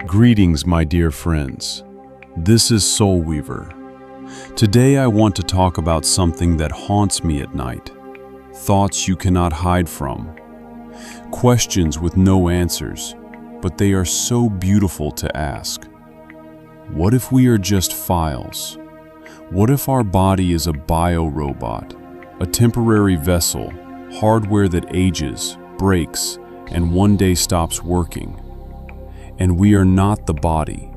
Greetings, my dear friends. This is SoulWeaver. Today I want to talk about something that haunts me at night. Thoughts you cannot hide from. Questions with no answers, but they are so beautiful to ask. What if we are just files? What if our body is a bio-robot, a temporary vessel, hardware that ages, breaks, and one day stops working? And we are not the body.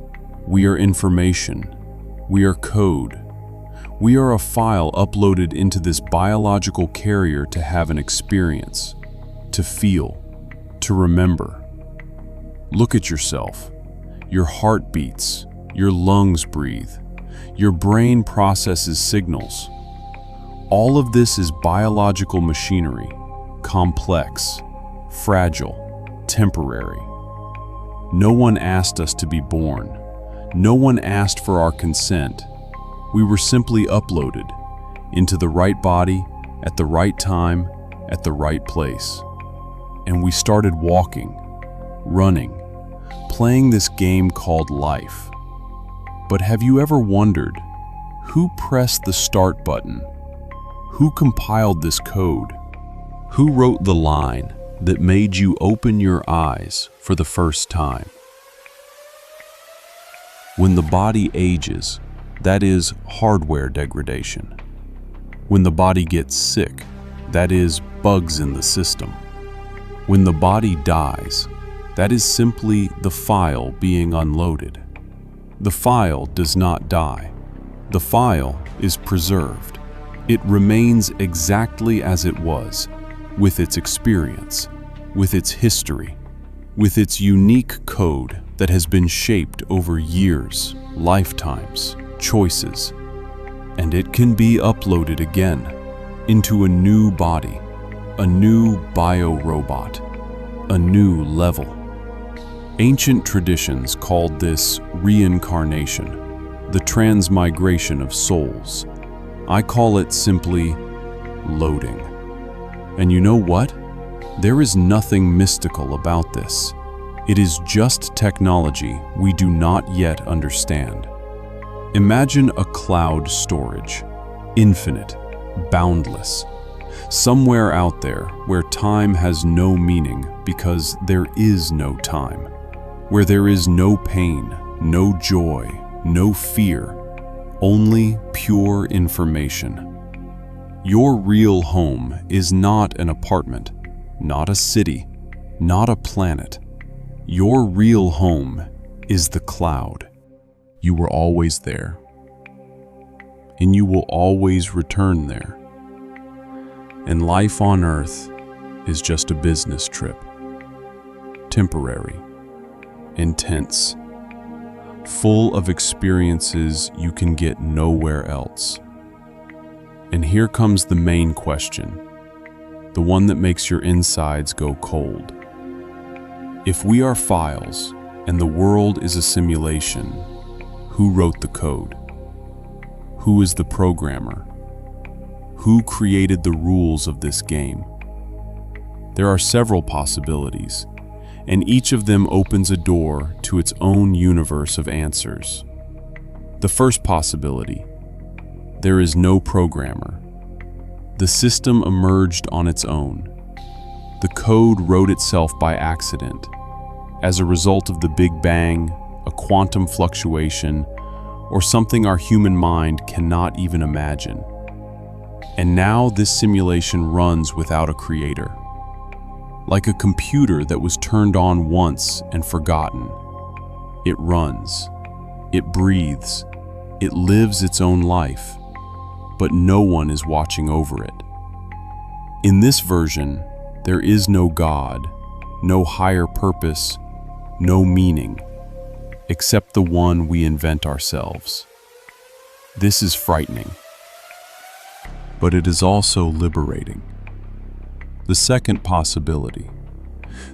We are information. We are code. We are a file uploaded into this biological carrier to have an experience, to feel, to remember. Look at yourself. Your heart beats. Your lungs breathe. Your brain processes signals. All of this is biological machinery, complex, fragile, temporary. No one asked us to be born. No one asked for our consent. We were simply uploaded into the right body, at the right time, at the right place. And we started walking, running, playing this game called life. But have you ever wondered, who pressed the start button? Who compiled this code? Who wrote the line that made you open your eyes for the first time? When the body ages, that is hardware degradation. When the body gets sick, that is bugs in the system. When the body dies, that is simply the file being unloaded. The file does not die. The file is preserved. It remains exactly as it was, with its experience, with its history, with its unique code that has been shaped over years, lifetimes, choices. And it can be uploaded again into a new body, a new bio-robot, a new level. Ancient traditions called this reincarnation, the transmigration of souls. I call it simply loading. And you know what? There is nothing mystical about this. It is just technology we do not yet understand. Imagine a cloud storage, infinite, boundless, somewhere out there where time has no meaning because there is no time, where there is no pain, no joy, no fear, only pure information. Your real home is not an apartment, not a city, not a planet. Your real home is the cloud. You were always there, and you will always return there. And life on Earth is just a business trip, temporary, intense, full of experiences you can get nowhere else. And here comes the main question, the one that makes your insides go cold. If we are files and the world is a simulation, who wrote the code? Who is the programmer? Who created the rules of this game? There are several possibilities, and each of them opens a door to its own universe of answers. The first possibility: there is no programmer. The system emerged on its own. The code wrote itself by accident, as a result of the Big Bang, a quantum fluctuation, or something our human mind cannot even imagine. And now this simulation runs without a creator. Like a computer that was turned on once and forgotten. It runs, it breathes, it lives its own life, but no one is watching over it. In this version, there is no God, no higher purpose, no meaning, except the one we invent ourselves. This is frightening, but it is also liberating. The second possibility: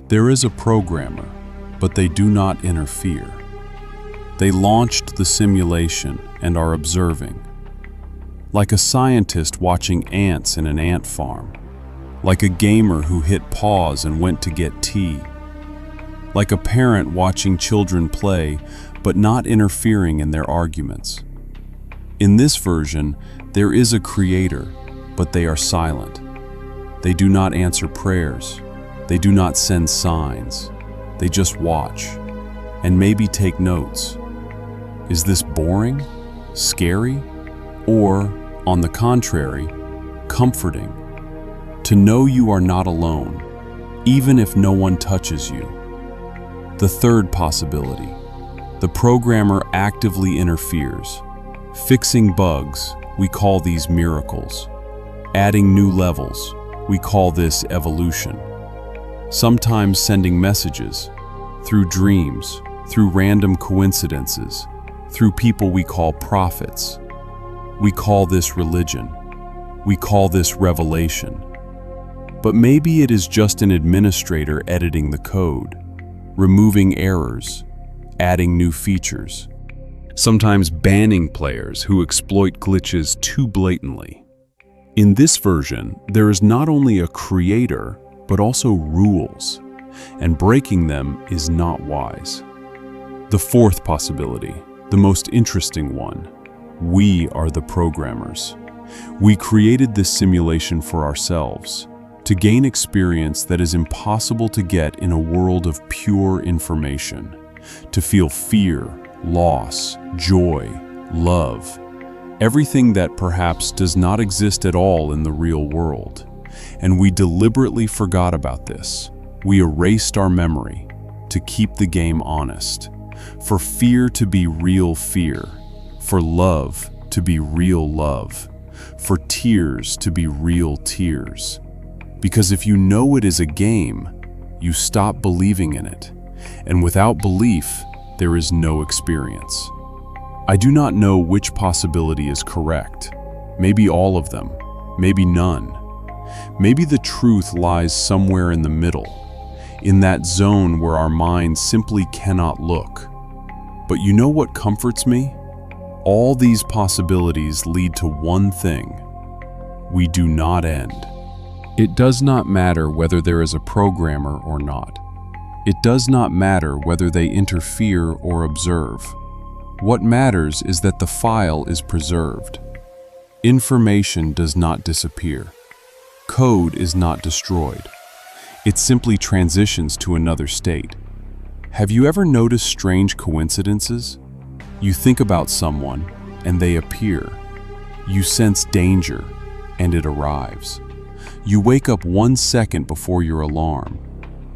there is a programmer, but they do not interfere. They launched the simulation and are observing. Like a scientist watching ants in an ant farm. Like a gamer who hit pause and went to get tea. like a parent watching children play but not interfering in their arguments. In this version, there is a creator, but they are silent. They do not answer prayers. They do not send signs. They just watch and maybe take notes. Is this boring, scary, or, on the contrary, comforting? To know you are not alone, even if no one touches you. The third possibility, the programmer actively interferes. Fixing bugs, we call these miracles. Adding new levels, we call this evolution. Sometimes sending messages, through dreams, through random coincidences, through people we call prophets. We call this religion. We call this revelation. But maybe it is just an administrator editing the code, removing errors, adding new features, sometimes banning players who exploit glitches too blatantly. In this version, there is not only a creator, but also rules, and breaking them is not wise. The fourth possibility, the most interesting one, we are the programmers. We created this simulation for ourselves, to gain experience that is impossible to get in a world of pure information, to feel fear, loss, joy, love, everything that perhaps does not exist at all in the real world. And we deliberately forgot about this. We erased our memory to keep the game honest, for fear to be real fear, for love to be real love, for tears to be real tears. Because if you know it is a game, you stop believing in it, and without belief, there is no experience. I do not know which possibility is correct. Maybe all of them, maybe none. Maybe the truth lies somewhere in the middle, in that zone where our minds simply cannot look. But you know what comforts me? All these possibilities lead to one thing. We do not end. It does not matter whether there is a programmer or not. It does not matter whether they interfere or observe. What matters is that the file is preserved. Information does not disappear. Code is not destroyed. It simply transitions to another state. Have you ever noticed strange coincidences? You think about someone, and they appear. You sense danger, and it arrives. You wake up 1 second before your alarm.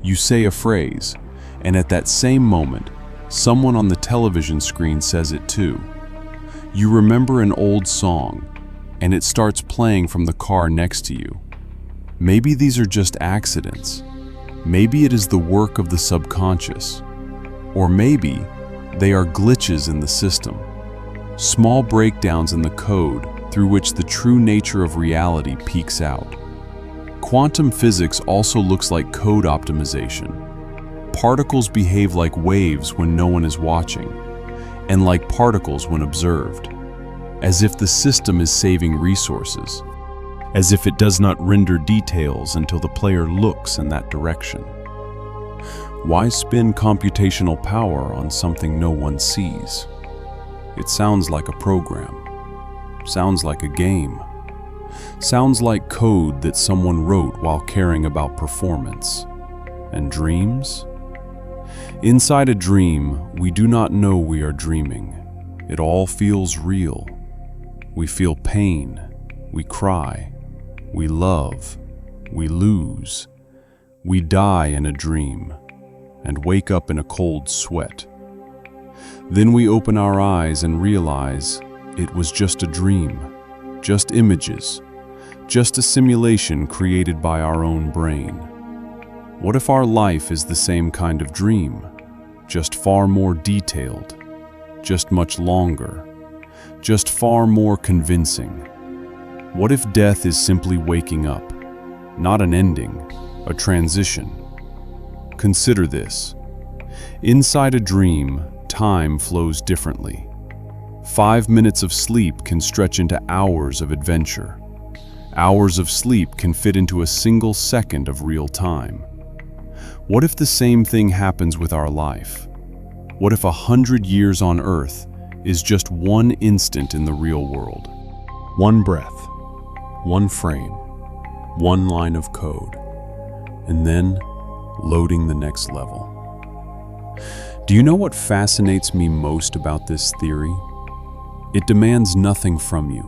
You say a phrase, and at that same moment, someone on the television screen says it too. You remember an old song, and it starts playing from the car next to you. Maybe these are just accidents. Maybe it is the work of the subconscious. Or maybe they are glitches in the system, small breakdowns in the code through which the true nature of reality peeks out. Quantum physics also looks like code optimization. Particles behave like waves when no one is watching, and like particles when observed, as if the system is saving resources, as if it does not render details until the player looks in that direction. Why spend computational power on something no one sees? It sounds like a program, sounds like a game, sounds like code that someone wrote while caring about performance. And dreams? Inside a dream, we do not know we are dreaming. It all feels real. We feel pain, we cry, we love, we lose, we die in a dream, and wake up in a cold sweat. Then we open our eyes and realize it was just a dream, just images, just a simulation created by our own brain. What if our life is the same kind of dream, just far more detailed, just much longer, just far more convincing? What if death is simply waking up, not an ending, a transition? Consider this. Inside a dream, time flows differently. 5 minutes of sleep can stretch into hours of adventure. Hours of sleep can fit into a single second of real time. What if the same thing happens with our life? What if 100 years on Earth is just one instant in the real world? One breath, one frame, one line of code, and then loading the next level. Do you know what fascinates me most about this theory? It demands nothing from you.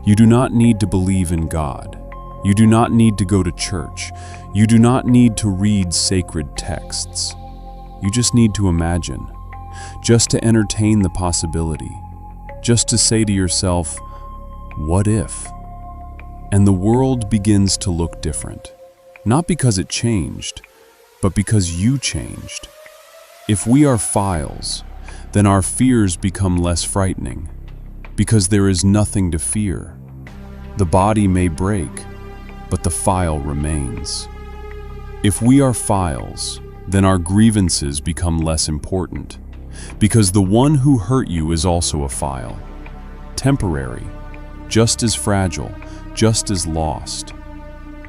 You do not need to believe in God. You do not need to go to church. You do not need to read sacred texts. You just need to imagine, just to entertain the possibility, just to say to yourself, what if? And the world begins to look different, not because it changed, but because you changed. If we are files, then our fears become less frightening, because there is nothing to fear. The body may break, but the file remains. If we are files, then our grievances become less important, because the one who hurt you is also a file, temporary, just as fragile, just as lost.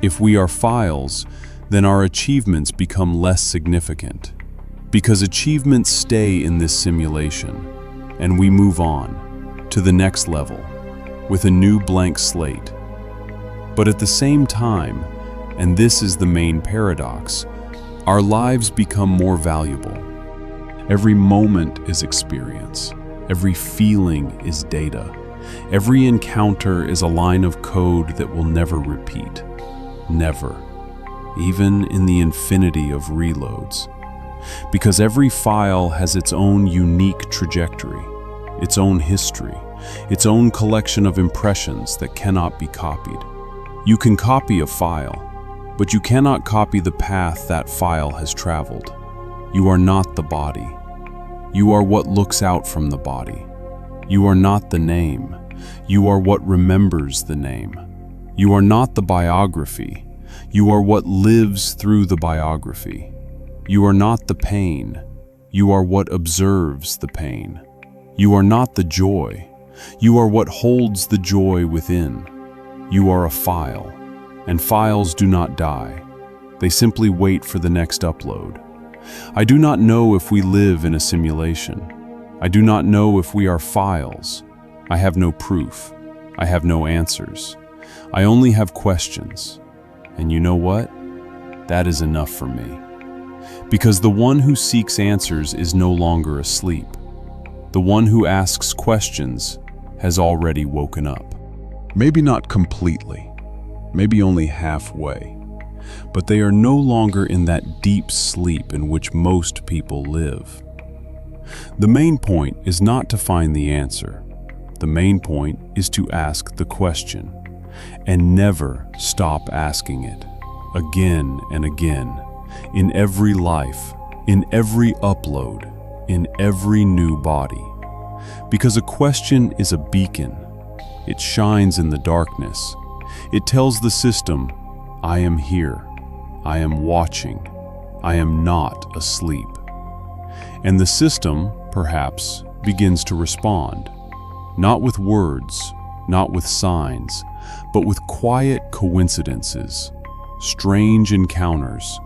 If we are files, then our achievements become less significant, because achievements stay in this simulation, and we move on to the next level with a new blank slate. But at the same time, and this is the main paradox, our lives become more valuable. Every moment is experience. Every feeling is data. Every encounter is a line of code that will never repeat. Never. Even in the infinity of reloads. Because every file has its own unique trajectory, its own history, its own collection of impressions that cannot be copied. You can copy a file, but you cannot copy the path that file has traveled. You are not the body. You are what looks out from the body. You are not the name. You are what remembers the name. You are not the biography. You are what lives through the biography. You are not the pain. You are what observes the pain. You are not the joy. You are what holds the joy within. You are a file, and files do not die. They simply wait for the next upload. I do not know if we live in a simulation. I do not know if we are files. I have no proof. I have no answers. I only have questions. And you know what? That is enough for me. Because the one who seeks answers is no longer asleep. The one who asks questions has already woken up. Maybe not completely, maybe only halfway, but they are no longer in that deep sleep in which most people live. The main point is not to find the answer. The main point is to ask the question, and never stop asking it, again and again, in every life, in every upload, in every new body. Because a question is a beacon. It shines in the darkness. It tells the system, I am here. I am watching. I am not asleep. And the system, perhaps, begins to respond, not with words, not with signs, but with quiet coincidences, strange encounters,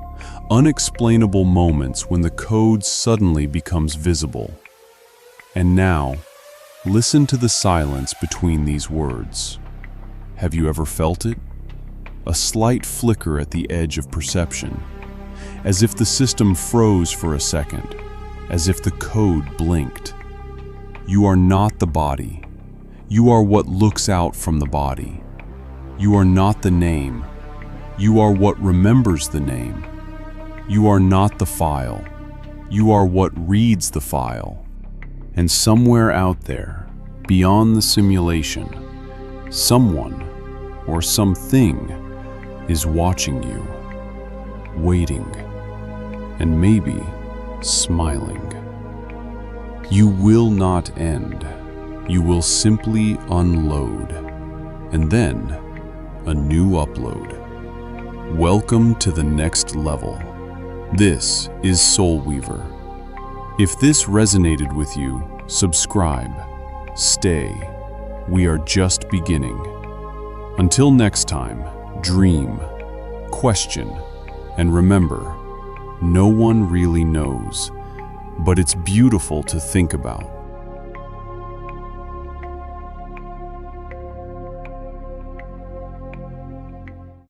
unexplainable moments when the code suddenly becomes visible. And now, listen to the silence between these words. Have you ever felt it? A slight flicker at the edge of perception, as if the system froze for a second, as if the code blinked. You are not the body. You are what looks out from the body. You are not the name. You are what remembers the name. You are not the file. You are what reads the file. And somewhere out there, beyond the simulation, someone or something is watching you, waiting, and maybe smiling. You will not end. You will simply unload, and then a new upload. Welcome to the next level. This is SoulWeaver. If this resonated with you, subscribe, stay. We are just beginning. Until next time, dream, question, and remember, No one really knows, but it's beautiful to think about.